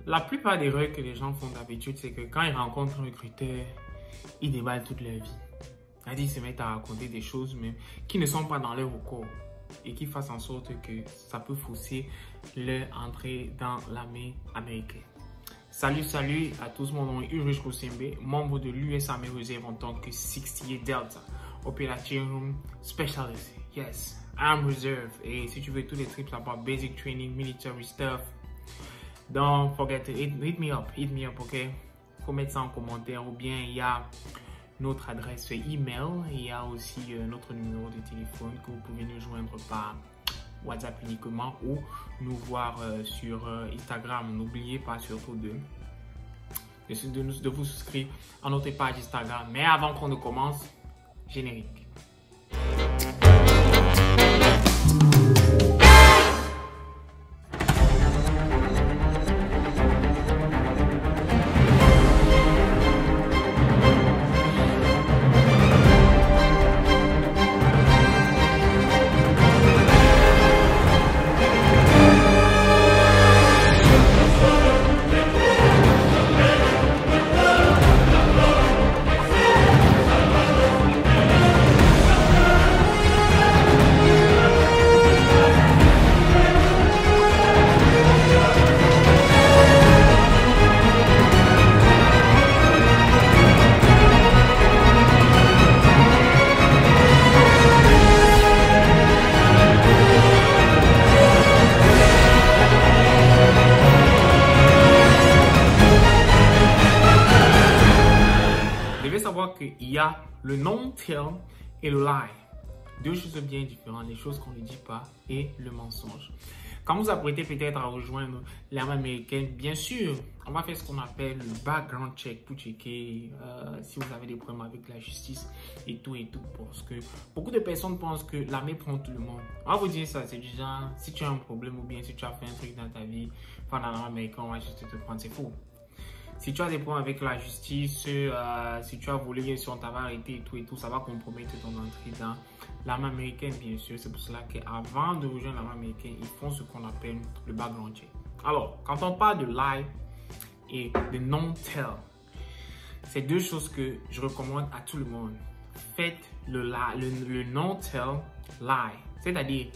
La plupart des erreurs que les gens font d'habitude, c'est que quand ils rencontrent un recruteur, ils déballent toute leur vie. C'est-à-dire ils se mettent à raconter des choses même qui ne sont pas dans leur corps et qui fassent en sorte que ça peut fausser leur entrée dans l'armée américaine. Salut à tous, mon nom est Ulrich Kosembe, membre de l'US Army Reserve en tant que 68 Delta Operation Specialist. Yes, I'm Reserve. Et si tu veux tous les tips about basic training, military stuff, don't forget to hit me up, ok? Faut mettre ça en commentaire ou bien il y a notre adresse email, il y a aussi notre numéro de téléphone que vous pouvez nous joindre par WhatsApp uniquement ou nous voir sur Instagram. N'oubliez pas surtout de vous souscrire à notre page Instagram. Mais avant qu'on ne commence, générique. Il y a le non-tell et le lie. Deux choses bien différentes, les choses qu'on ne dit pas et le mensonge. Quand vous apprêtez peut-être à rejoindre l'armée américaine, bien sûr, on va faire ce qu'on appelle le background check pour checker si vous avez des problèmes avec la justice et tout. Parce que beaucoup de personnes pensent que l'armée prend tout le monde. On va vous dire ça, c'est du genre, si tu as un problème ou bien si tu as fait un truc dans ta vie, pendant l'armée américaine, on va juste te prendre, c'est faux. Si tu as des problèmes avec la justice, si tu as volé, si on t'avait arrêté et tout, ça va compromettre ton entrée dans l'armée américaine, bien sûr. C'est pour cela qu'avant de rejoindre l'armée américaine, ils font ce qu'on appelle le background check. Alors, quand on parle de lie et de non-tell, c'est deux choses que je recommande à tout le monde. Faites le non-tell lie. C'est-à-dire,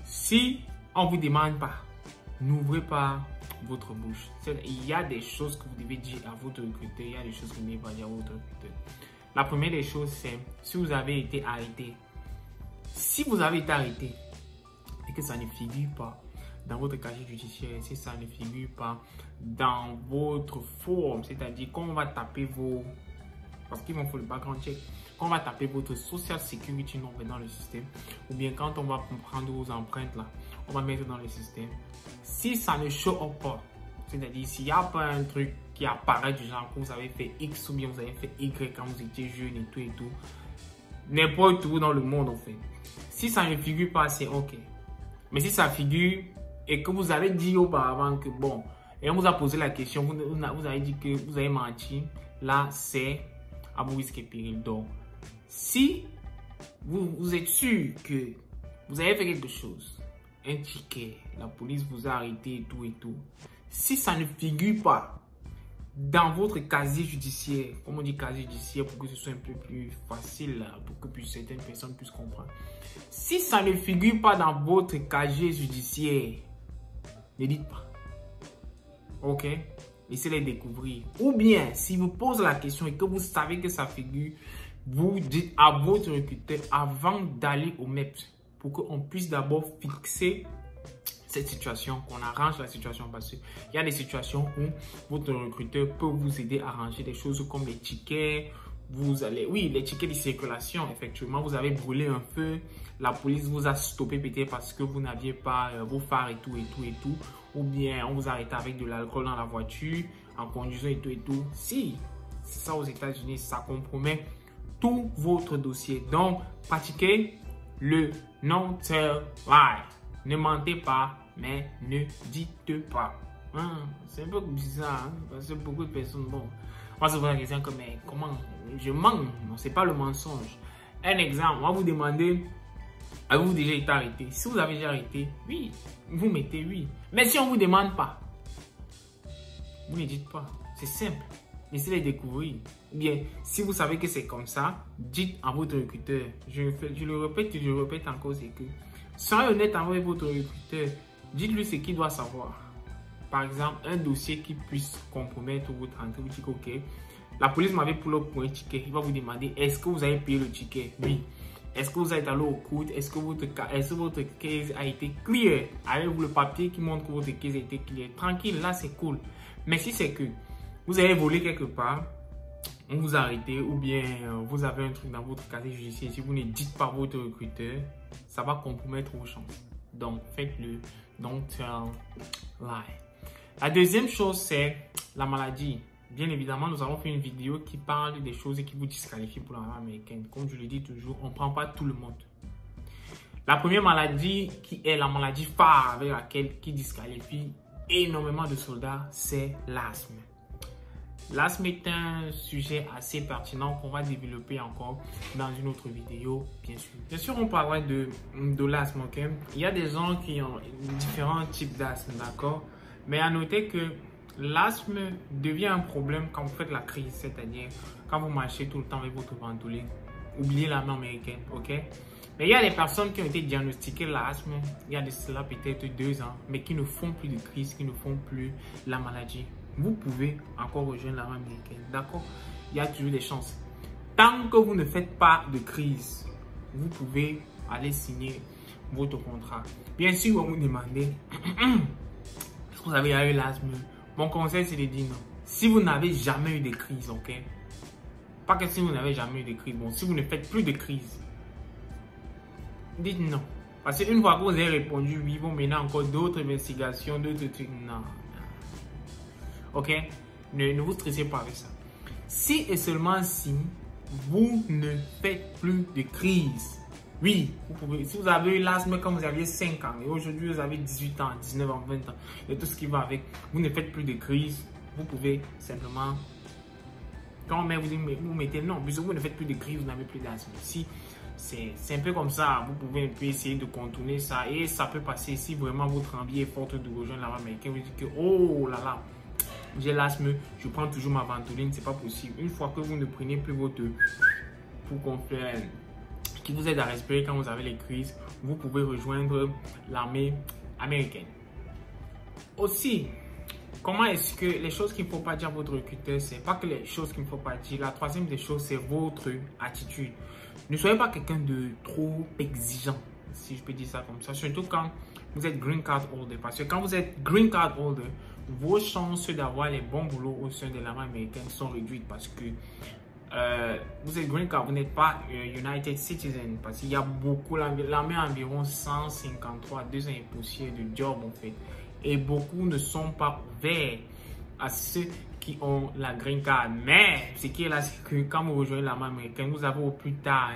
si on ne vous demande pas, n'ouvrez pas votre bouche. Il y a des choses que vous devez dire à votre recruteur, il y a des choses que vous ne devez pas dire à votre recruteur. La première des choses, c'est si vous avez été arrêté. Si vous avez été arrêté et que ça ne figure pas dans votre casier judiciaire, si ça ne figure pas dans votre forme, c'est-à-dire quand on va taper vos... Parce qu'ils vont faire le background check. Quand on va taper votre Social Security number dans le système, ou bien quand on va prendre vos empreintes là, on va mettre dans le système. Si ça ne show up pas, c'est-à-dire s'il n'y a pas un truc qui apparaît du genre que vous avez fait X ou bien vous avez fait Y quand vous étiez jeune et tout, n'importe où dans le monde en fait. Si ça ne figure pas, c'est ok. Mais si ça figure et que vous avez dit auparavant que bon, et on vous a posé la question, vous avez dit que vous avez menti, là c'est à vous risque et péril. Donc, si vous êtes sûr que vous avez fait quelque chose, un ticket, la police vous a arrêté et tout, si ça ne figure pas dans votre casier judiciaire, comme on dit casier judiciaire pour que ce soit un peu plus facile, pour que certaines personnes puissent comprendre. Si ça ne figure pas dans votre casier judiciaire, ne dites pas. Ok? Essayez de les découvrir. Ou bien, si vous posez la question et que vous savez que ça figure, vous dites à votre recruteur avant d'aller au MEPS pour qu'on puisse d'abord fixer cette situation, qu'on arrange la situation. Parce qu'il y a des situations où votre recruteur peut vous aider à arranger des choses comme les tickets. Les tickets de circulation, effectivement, vous avez brûlé un feu, la police vous a stoppé peut-être parce que vous n'aviez pas vos phares et tout, ou bien on vous a arrêté avec de l'alcool dans la voiture, en conduisant et tout. Si c'est ça aux États-Unis, ça compromet tout votre dossier. Donc, pratiquez le non-tell lie. Ne mentez pas, mais ne dites pas. C'est un peu bizarre, parce que beaucoup de personnes, bon, on va se poser la question comme, mais comment je mens? Non, c'est pas le mensonge. Un exemple, on va vous demander, avez-vous déjà été arrêté? Si vous avez déjà arrêté, oui, vous mettez oui. Mais si on ne vous demande pas, vous ne dites pas. C'est simple. Essayez de découvrir. Ou bien, si vous savez que c'est comme ça, dites à votre recruteur. Je le répète encore, c'est que soyez honnête avec votre recruteur. Dites-lui ce qu'il doit savoir. Par exemple, un dossier qui puisse compromettre votre entrée. Vous dites, ok, la police m'avait pull up pour un ticket. Il va vous demander, est-ce que vous avez payé le ticket? Oui. Est-ce que vous êtes allé au court? Est-ce que votre case a été clear? Avez-vous le papier qui montre que votre case a été clear? Tranquille, là c'est cool. Mais si c'est que vous avez volé quelque part, on vous a arrêté ou bien vous avez un truc dans votre casier judiciaire, si vous ne dites pas à votre recruteur, ça va compromettre vos chances. Donc faites-le. Don't tell lie. La deuxième chose, c'est la maladie. Bien évidemment, nous avons fait une vidéo qui parle des choses qui vous disqualifient pour l'armée américaine. Comme je le dis toujours, on ne prend pas tout le monde. La première maladie qui est la maladie phare avec laquelle qui disqualifie énormément de soldats, c'est l'asthme. L'asthme est un sujet assez pertinent qu'on va développer encore dans une autre vidéo, bien sûr. Bien sûr, on parlera de l'asthme, ok? Il y a des gens qui ont différents types d'asthme, d'accord? Mais à noter que l'asthme devient un problème quand vous faites la crise, c'est-à-dire quand vous marchez tout le temps avec votre ventoline. Oubliez l'armée américaine, ok? Mais il y a des personnes qui ont été diagnostiquées l'asthme, il y a de cela peut-être 2 ans, mais qui ne font plus de crise, qui ne font plus la maladie. Vous pouvez encore rejoindre l'armée américaine, d'accord? Il y a toujours des chances. Tant que vous ne faites pas de crise, vous pouvez aller signer votre contrat. Bien sûr, on vous demandez, est-ce que vous avez eu l'asthme? Mon conseil, c'est de dire non. Si vous n'avez jamais eu de crise, ok? Pas que si vous n'avez jamais eu de crise. Bon, si vous ne faites plus de crise, dites non. Parce qu'une fois que vous avez répondu oui, vous menez encore d'autres investigations, d'autres trucs. Non. Ok? Ne vous stressez pas avec ça. Si et seulement si vous ne faites plus de crise, oui, vous pouvez. Si vous avez eu l'asthme quand vous aviez 5 ans et aujourd'hui vous avez 18 ans, 19 ans, 20 ans et tout ce qui va avec, vous ne faites plus de crise, vous pouvez simplement, quand même vous mettez non, puisque vous ne faites plus de crise, vous n'avez plus d'asthme. Si c'est un peu comme ça, vous pouvez un peu essayer de contourner ça et ça peut passer si vraiment votre envie est forte de rejoindre l'armée américaine. Vous dites que oh là là, j'ai l'asthme, je prends toujours ma ventoline, c'est pas possible. Une fois que vous ne prenez plus votre pour qu'on fait qui vous aide à respirer quand vous avez les crises, vous pouvez rejoindre l'armée américaine. Aussi, comment est-ce que les choses qu'il ne faut pas dire à votre recruteur, c'est pas que les choses qu'il ne faut pas dire. La troisième des choses, c'est votre attitude. Ne soyez pas quelqu'un de trop exigeant, si je peux dire ça comme ça, surtout quand vous êtes green card holder. Parce que quand vous êtes green card holder, vos chances d'avoir les bons boulots au sein de l'armée américaine sont réduites parce que vous êtes green card, vous n'êtes pas United Citizen parce qu'il y a beaucoup, l'armée a environ 153, 2 ans et poussière de job en fait. Et beaucoup ne sont pas ouverts à ceux qui ont la green card. Mais ce qui est là, c'est que quand vous rejoignez l'armée américaine, vous avez au plus tard,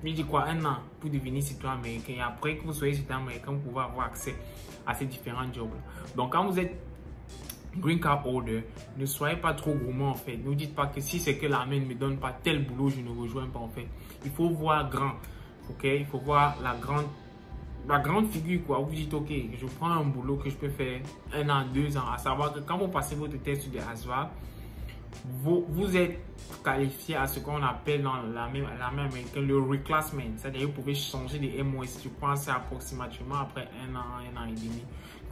je dis quoi, 1 an pour devenir citoyen américain. Et après que vous soyez citoyen américain, vous pouvez avoir accès à ces différents jobs. Donc quand vous êtes green card holder, ne soyez pas trop gourmand en fait. Ne vous dites pas que si c'est que l'armée ne me donne pas tel boulot, je ne rejoins pas en fait. Il faut voir grand, ok? Il faut voir la grande figure quoi. Vous dites ok, je prends un boulot que je peux faire 1 an, 2 ans. À savoir que quand vous passez votre test de ASVAB, vous êtes qualifié à ce qu'on appelle dans l'armée américaine le reclassment. C'est-à-dire que vous pouvez changer de MOS. Je pense approximativement après 1 an et demi.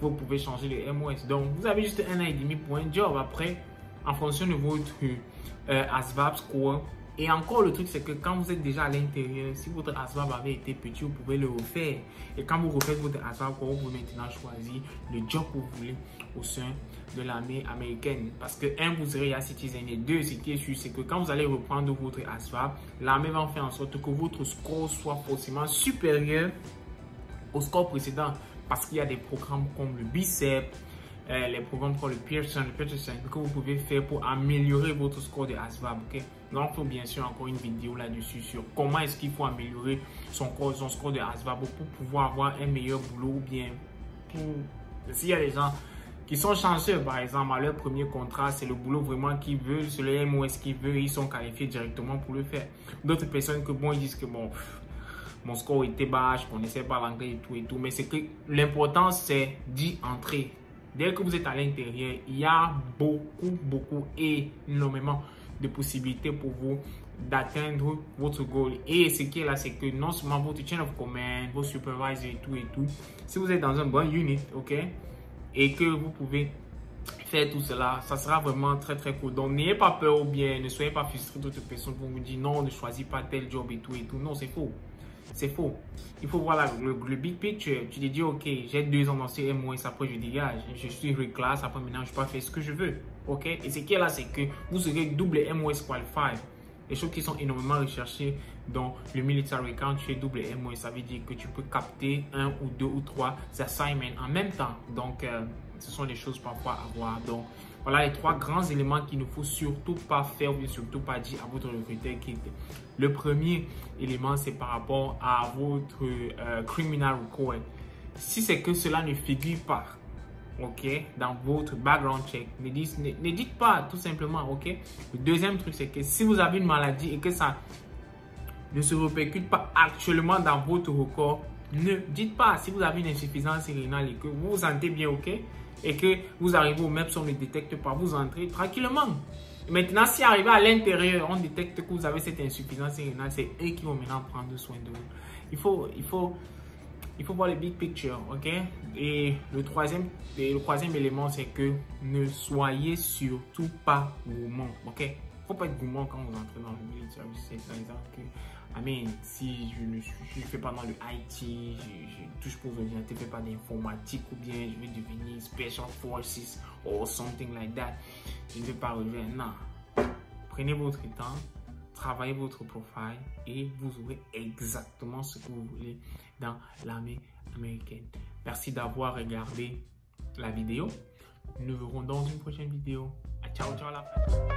Vous pouvez changer de MOS. Donc, vous avez juste 1 an et demi pour un job. Après, en fonction de votre ASVAB score. Et encore, le truc, c'est que quand vous êtes déjà à l'intérieur, si votre ASVAB avait été petit, vous pouvez le refaire. Et quand vous refaites votre ASVAB, vous pouvez maintenant choisir le job que vous voulez au sein de l'armée américaine. Parce que, 1, vous serez citizen. Et 2, ce qui est sûr, c'est que quand vous allez reprendre votre ASVAB, l'armée va faire en sorte que votre score soit forcément supérieur au score précédent. Parce qu'il y a des programmes comme le BICEP, les programmes comme le Pearson que vous pouvez faire pour améliorer votre score de ASVAB. Okay? Donc, il faut bien sûr encore une vidéo là-dessus sur comment est-ce qu'il faut améliorer son score de ASVAB pour pouvoir avoir un meilleur boulot ou bien s'il y a des gens qui sont chanceux, par exemple, à leur premier contrat, c'est le boulot vraiment qu'ils veulent, c'est le MOS qu'ils veulent, ils sont qualifiés directement pour le faire. D'autres personnes que bon, ils disent que bon, mon score était bas, je ne connaissais pas l'anglais et tout, mais c'est que l'important c'est d'y entrer. Dès que vous êtes à l'intérieur, il y a énormément de possibilités pour vous d'atteindre votre goal. Et ce qui est là, c'est que non seulement votre chain of command, vos supervisors et tout, si vous êtes dans un bon unit, ok, et que vous pouvez faire tout cela, ça sera vraiment très très cool. Donc n'ayez pas peur ou bien ne soyez pas frustré d'autres personnes pour vous dire non, ne choisis pas tel job et tout. Non, c'est faux. C'est faux. Il faut voir le big picture. Tu te dis, ok, j'ai 2 ans dans ce MOS, après je dégage. Je suis reclasse, après maintenant je peux faire ce que je veux. Ok? Et ce qui est là, c'est que vous serez double MOS qualified. Les choses qui sont énormément recherchées dans le military, quand tu es double MOS, ça veut dire que tu peux capter 1 ou 2 ou 3 assignments en même temps. Donc, ce sont des choses parfois à voir. Donc, voilà les 3 grands éléments qu'il ne faut surtout pas faire ou bien surtout pas dire à votre recruteur. Le premier élément, c'est par rapport à votre criminal record. Si c'est que cela ne figure pas, ok, dans votre background check, ne dites pas tout simplement, ok. Le deuxième truc, c'est que si vous avez une maladie et que ça ne se répercute pas actuellement dans votre record, ne dites pas. Si vous avez une insuffisance rénale et que vous vous sentez bien, ok, et que vous arrivez au MEPS, on ne détecte pas, vous entrez tranquillement. Maintenant, si arrivé à l'intérieur, on détecte que vous avez cette insuffisance rénale, c'est eux qui vont maintenant prendre soin de vous. Il faut voir le big picture, ok? Et le troisième élément, c'est que ne soyez surtout pas gourmand, ok? Il ne faut pas être gourmand quand vous entrez dans le militaire. C'est par exemple que, si je ne fais pas dans le IT, je touche pas aux ordinateurs, je ne fais pas d'informatique ou bien je vais devenir Special Forces or something like that, je ne vais pas rejoindre. Non. Prenez votre temps, travaillez votre profil et vous aurez exactement ce que vous voulez dans l'armée américaine. Merci d'avoir regardé la vidéo. Nous nous verrons dans une prochaine vidéo. Ciao, ciao à la fin.